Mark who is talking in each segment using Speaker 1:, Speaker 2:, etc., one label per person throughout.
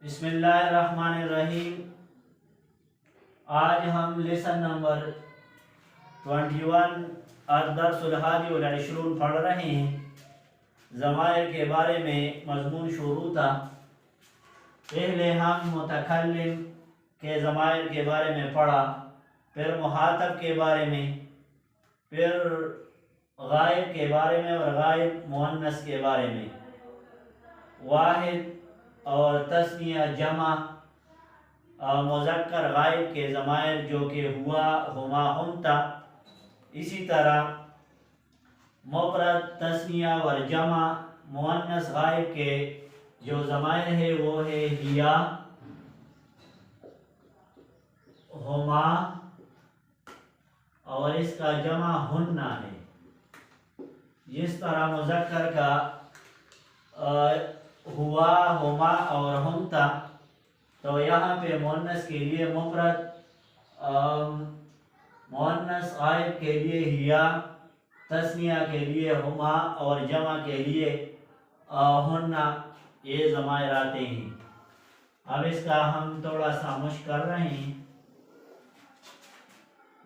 Speaker 1: بسم اللہ الرحمن الرحیم۔ آج ہم لیسن نمبر 21 الدرس الحادی والعشرون پڑھ رہے ہیں۔ ضمائر کے بارے میں مضمون شروع تھا۔ پہلے ہم متکلم کے ضمائر کے بارے میں پڑھا، پھر مخاطب کے بارے میں، پھر غائب کے بارے میں اور غائب مؤنث کے بارے میں، واحد اور تثنیہ جمع مذکر غائب کے ضمائر جو کہ ہوا، ہما، ہم تھا۔ اسی طرح مفرد، تثنیہ اور جمع مؤنث غائب کے جو ضمائر ہے وہ ہے ہیا، ہما اور اس کا جمع ہننا ہے۔ جس طرح مذکر کا ہوا، ہما اور ہم تھا، تو یہاں پہ مؤنث کے لیے مفرد، مؤنث غائب کے لیے ہیا، تثنیہ کے لیے ہما اور جمع کے لیے ہننا، یہ ضمائر آتے ہیں۔ اب اس کا ہم تھوڑا سا مشق کر رہے ہیں۔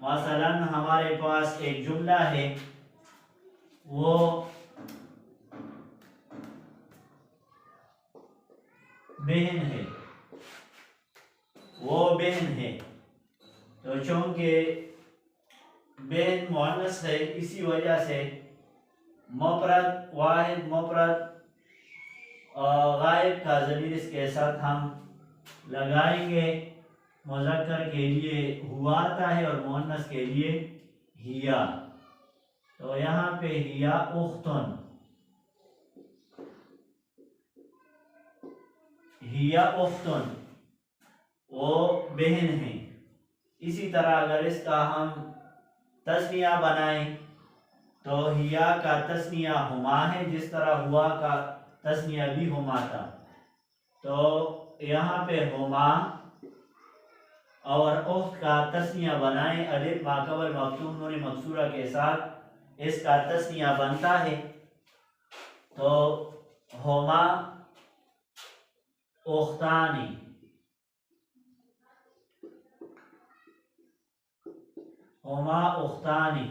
Speaker 1: مثلا ہمارے پاس ایک جملہ ہے، وہ بہن ہے، وہ بہن ہے۔ تو چونکہ بہن مؤنث ہے، اسی وجہ سے مفرد، واحد مفرد غائب کا ضمیر اس کے ساتھ ہم لگائیں گے۔ مذکر کے لیے ہوا آتا ہے اور مؤنث کے لیے ہیا۔ تو یہاں پہ ہیا اختن، ہیا اختن، وہ بہن ہیں۔ اسی طرح اگر اس کا ہم تثنیہ بنائیں تو ہیا کا تثنیہ ہما ہے، جس طرح ہوا کا تثنیہ بھی ہما تھا۔ تو یہاں پہ ہما اور اخت کا تثنیہ بنائیں، الف ما قبل مفتوح نون مکسورہ کے ساتھ اس کا تثنیہ بنتا ہے۔ تو ہما اختانی، ہما اختانی،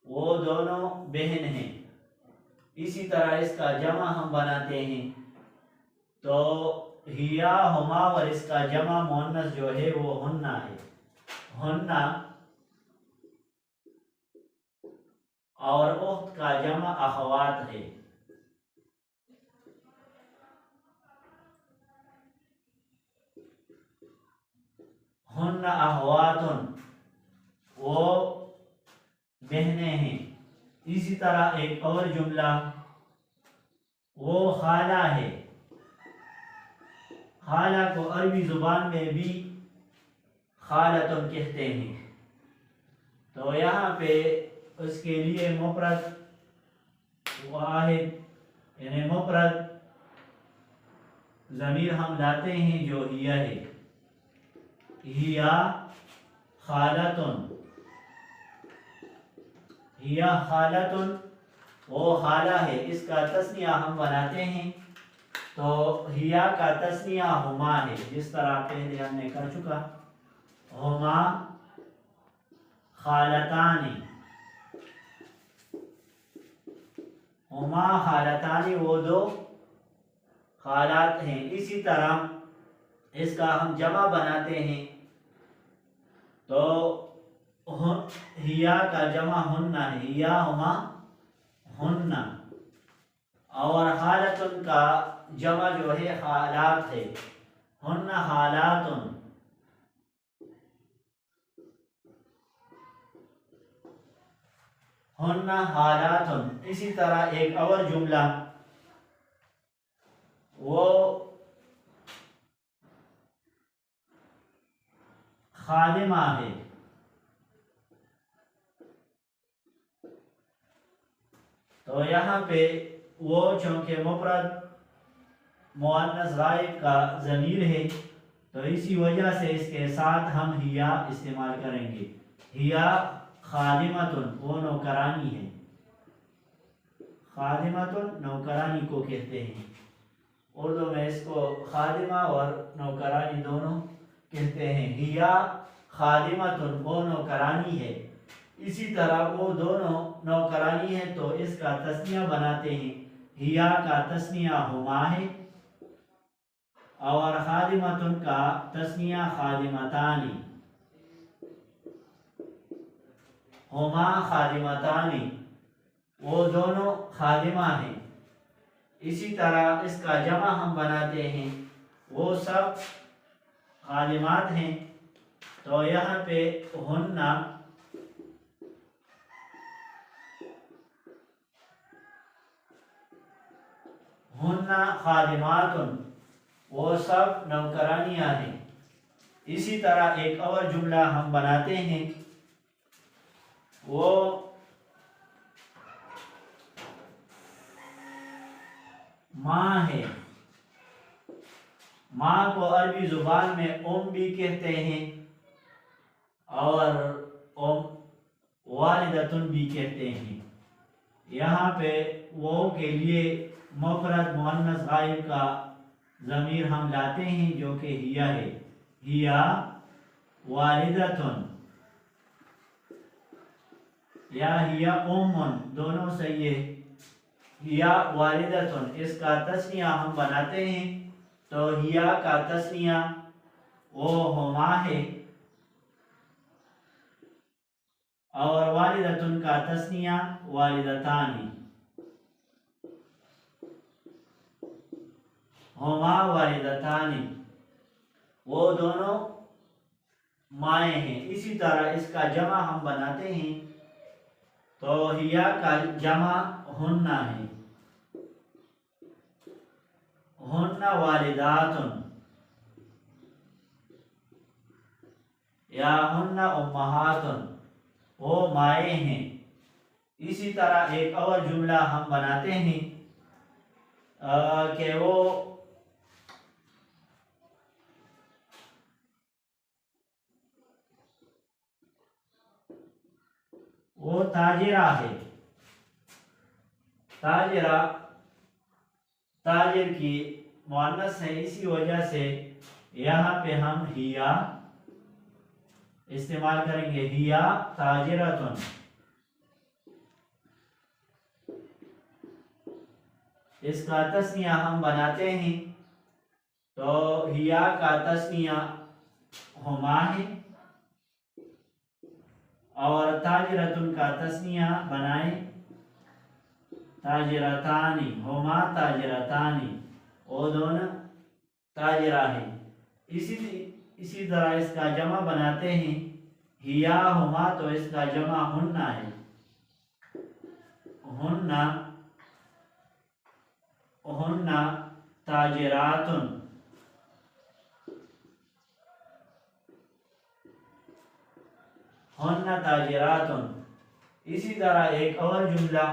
Speaker 1: وہ دونوں بہن ہیں۔ اسی طرح اس کا جمع ہم بناتے ہیں تو ہیا، ہما اور اس کا جمع مؤنث جو ہے وہ ہننا ہے، ہننا، اور اخت کا جمع اخوات ہے۔ ہن اخواتن، وہ بہنیں ہیں۔ اسی طرح ایک اور جملہ، وہ خالہ ہے۔ خالہ کو عربی زبان میں بھی خالتن کہتے ہیں۔ تو یہاں پہ اس کے لیے مفرد واحد یعنی مفرد ضمیر ہم لاتے ہیں جو ہیا ہے، ہیا خالتن، ہیا خالتن، وہ خالہ ہے۔ اس کا تثنیہ ہم بناتے ہیں تو ہیا کا تثنیہ ہما ہے، جس طرح پہلے ہم نے کر چکا، ہما خالتانی، ہما خالتانی، وہ دو خالات ہیں۔ اسی طرح اس کا ہم جمع بناتے ہیں تو ہیا کا جمع ہننا ہے، ہیا ہما ہننا، اور خالتن کا جمع جو ہے خالات ہے، ہن خالاتن۔ ہن حالاتن۔ اسی طرح ایک اور جملہ، وہ خادمہ ہے۔ تو یہاں پہ وہ چونکہ مفرد مؤنث غائب کا ضمیر ہے تو اسی وجہ سے اس کے ساتھ ہم ہیا استعمال کریں گے۔ ہیا خادمتن، وہ نوکرانی ہے، خادمتن نوکرانی کو کہتے ہیں۔ اردو میں اس کو خادمہ اور نوکرانی دونوں کہتے ہیں. ہیا خادمتن وہ نوکرانی ہے. اسی طرح وہ دونوں نوکرانی ہیں تو اس کا تثنیہ بناتے ہیں. ہیا کا تثنیہ ہما ہے اور خادمتن کا تثنیہ خادمتانی. ہما خادمتانی وہ دونوں خادمہ ہیں. اسی طرح اس کا جمع ہم بناتے ہیں وہ سب خادمات ہیں تو یہاں پہ ہن خادمات وہ سب نوکرانیاں ہیں. اسی طرح ایک اور جملہ ہم بناتے ہیں وہ ماں ہے. ماں کو عربی زبان میں بھی کہتے ہیں اور والدتن بھی کہتے ہیں. یہاں پہ وہ کے لیے مفرد مؤنث غائب کا ضمیر ہم لاتے ہیں جو کہ ہیا ہے. ہیا والدتن یا ہیا دونوں صحیح ہے. ہیا والدتن اس کا تثنیہ ہم بناتے ہیں تو ہیا کا تثنیہ وہ ہما ہے اور والدتن کا تثنیہ والدتانی. ہما والدتانی وہ دونوں مائیں ہیں. اسی طرح اس کا جمع ہم بناتے ہیں تو ہیا کا جمع ہن ہے. ہن والداتن یا ہن امہاتن وہ مائیں ہیں. اسی طرح ایک اور جملہ ہم بناتے ہیں کہ وہ تاجرہ ہے. تاجرہ تاجر کی مؤنث ہے اسی وجہ سے یہاں پہ ہم ہیا استعمال کریں گے. ہیا تاجرتن. اس کا تثنیہ ہم بناتے ہیں تو ہیا کا تثنیہ ہما ہے اور تاجرتن کا تثنیہ بنائیں تاجرتانی. ہما تاجرتانی وہ دونوں تاجرہ ہیں. اسی طرح اس کا جمع بناتے ہیں ہیا ہما تو اس کا جمع ہن ہے. ہن تاجراتن. ہن تاجراتن. اسی طرح ایک اور جملہ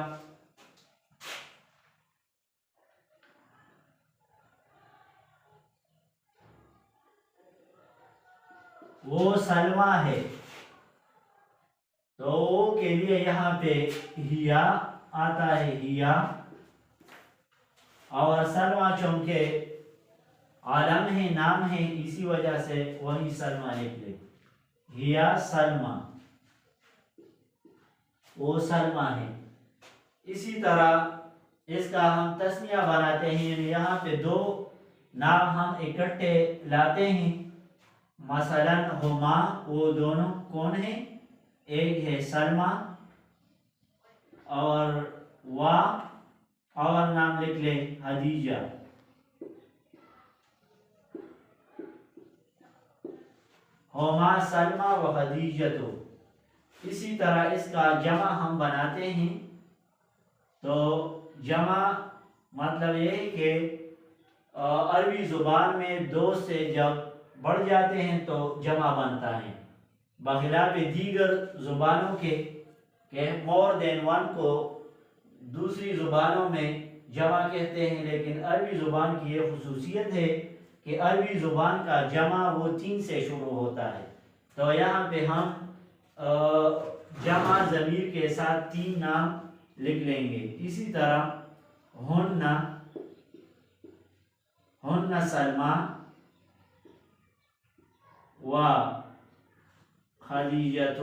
Speaker 1: وہ سلمہ ہے تو وہ کے لیے یہاں پہ ہیا آتا ہے. ہیا اور سلمہ چونکہ عالم ہے نام ہے اسی وجہ سے وہی سلمہ لکھ لے. ہیا سلمہ وہ سلمہ ہے. اسی طرح اس کا ہم تثنیہ بناتے ہیں یہاں پہ دو نام ہم اکٹھے لاتے ہیں. مثلا ہما وہ دونوں کون ہیں؟ ایک ہے سلمہ اور اور نام لکھ لیں خدیجہ. ہما سلمہ و خدیجہ. اسی طرح اس کا جمع ہم بناتے ہیں تو جمع مطلب یہ ہے کہ عربی زبان میں دو سے جب بڑھ جاتے ہیں تو جمع بنتا ہے بخلاف دیگر زبانوں کے کہ مور دین ون کو دوسری زبانوں میں جمع کہتے ہیں. لیکن عربی زبان کی یہ خصوصیت ہے کہ عربی زبان کا جمع وہ 3 سے شروع ہوتا ہے تو یہاں پہ ہم جمع ضمیر کے ساتھ 3 نام لکھ لیں گے. اسی طرح ہن ہن سلمہ و خدیجۃ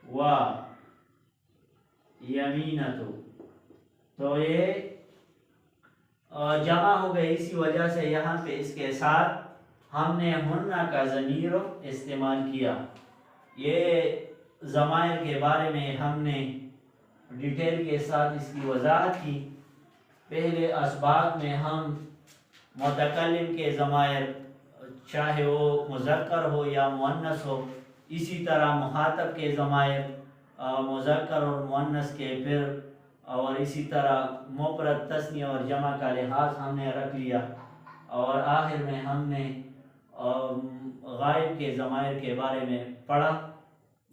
Speaker 1: و یمینۃ. تو یہ جمع ہو گئی، اسی وجہ سے یہاں پہ اس کے ساتھ ہم نے ہنہ کا ضمیر استعمال کیا. یہ ضمائر کے بارے میں ہم نے ڈیٹیل کے ساتھ اس کی وضاحت کی. پہلے اسباق میں ہم متکلم کے ضمائر چاہے وہ مذکر ہو یا مؤنث ہو، اسی طرح مخاطب کے ضمائر مذکر اور مؤنث کے، پھر اور اسی طرح مفرد تثنیہ اور جمع کا لحاظ ہم نے رکھ لیا. اور آخر میں ہم نے غائب کے ضمائر کے بارے میں پڑھا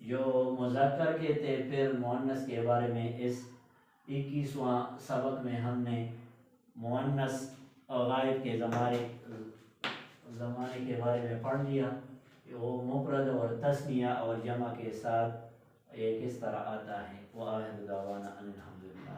Speaker 1: جو مذکر کے تھے. پھر مؤنث کے بارے میں اس 21واں سبق میں ہم نے مؤنث اور غائب کے زمانے کے بارے میں پڑھ لیا کہ وہ مفرد اور تثنیہ اور جمع کے ساتھ یہ کس طرح آتا ہے. وآخر دعوانا ان الحمد للہ.